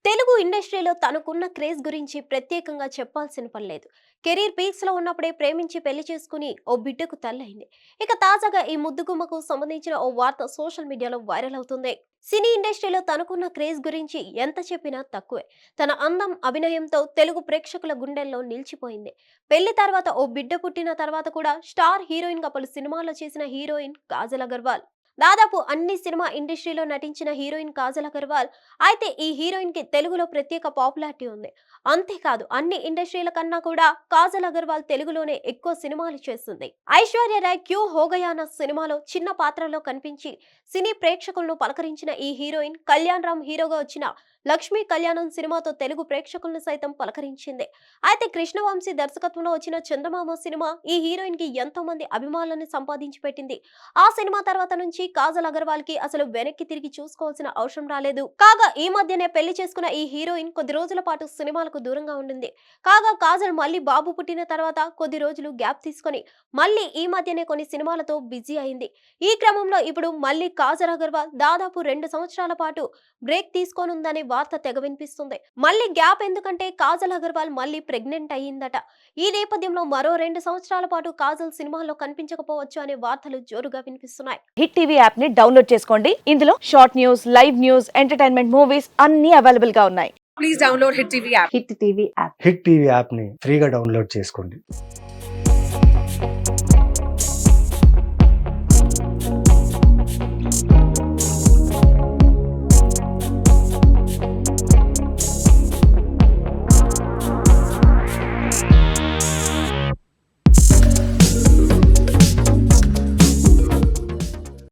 తెలుగు ఇండస్ట్రీలో తనకున్న క్రేజ్ గురించి ప్రత్యేకంగా చెప్పాల్సిన పని లేదు. కెరీర్ పీక్స్ లో ఉన్నప్పుడే ప్రేమించి పెళ్లి చేసుకుని ఓ బిడ్డకు తల్లయింది. ఇక తాజాగా ఈ ముద్దుగుమ్మకు సంబంధించిన ఓ వార్త సోషల్ మీడియాలో వైరల్ అవుతుంది. సినీ ఇండస్ట్రీలో తనకున్న క్రేజ్ గురించి ఎంత చెప్పినా తక్కువే. తన అందం, అభినయంతో తెలుగు ప్రేక్షకుల గుండెల్లో నిలిచిపోయింది. పెళ్లి తర్వాత ఓ బిడ్డ పుట్టిన తర్వాత కూడా స్టార్ హీరోయిన్ గా పలు సినిమాల్లో చేసిన హీరోయిన్ కాజల్ అగర్వాల్. దాదాపు అన్ని సినిమా ఇండస్ట్రీలో నటించిన హీరోయిన్ కాజల్ అగర్వాల్. అయితే ఈ హీరోయిన్ కి తెలుగులో ప్రత్యేక పాపులారిటీ ఉంది. అంతేకాదు అన్ని ఇండస్ట్రీల కన్నా కూడా కాజల్ అగర్వాల్ తెలుగులోనే ఎక్కువ సినిమాలు చేస్తుంది. ఐశ్వర్య రాయ్ క్యూ హోగయానా సినిమాలో చిన్న పాత్రలో కనిపించి సినీ ప్రేక్షకులను పలకరించిన ఈ హీరోయిన్ కళ్యాణ్ రామ్ హీరోగా వచ్చిన లక్ష్మీ కళ్యాణం సినిమాతో తెలుగు ప్రేక్షకులను సైతం పలకరించింది. అయితే కృష్ణవంశీ దర్శకత్వంలో వచ్చిన చందమామ సినిమా ఈ హీరోయిన్ కి ఎంతో మంది అభిమానులను సంపాదించి పెట్టింది. ఆ సినిమా తర్వాత నుంచి కాజల్ అగర్వాల్ కి అసలు వెనక్కి తిరిగి చూసుకోవాల్సిన అవసరం రాలేదు. కాగా ఈ మధ్యనే పెళ్లి చేసుకున్న ఈ హీరోయిన్ కొద్ది రోజుల పాటు సినిమాలకు దూరంగా ఉండింది. కాగా కాజల్ మళ్ళీ బాబు పుట్టిన తర్వాత కొద్ది రోజులు గ్యాప్ తీసుకొని మళ్ళీ ఈ మధ్యనే కొన్ని సినిమాలతో బిజీ అయింది. ఈ క్రమంలో ఇప్పుడు మళ్ళీ కాజల్ అగర్వాల్ దాదాపు 2 సంవత్సరాల పాటు బ్రేక్ తీసుకోనుందనే వార్త తెగ వినిపిస్తుంది. మళ్ళీ గ్యాప్ ఎందుకంటే కాజల్ అగర్వాల్ మళ్ళీ ప్రెగ్నెంట్ అయ్యిందట. ఈ నేపథ్యంలో మరో 2 సంవత్సరాల పాటు కాజల్ సినిమాల్లో కనిపించకపోవచ్చు అనే వార్తలు జోరుగా వినిపిస్తున్నాయి. హిట్ టీవీ యాప్ ని డౌన్లోడ్ చేసుకోండి. ఇందులో short news, live news, entertainment movies అన్ని అవైలబుల్ గా ఉన్నాయి. Please download Hit TV app. Hit TV app. Hit TV యాప్ని ఫ్రీగా డౌన్లోడ్ చేసుకోండి.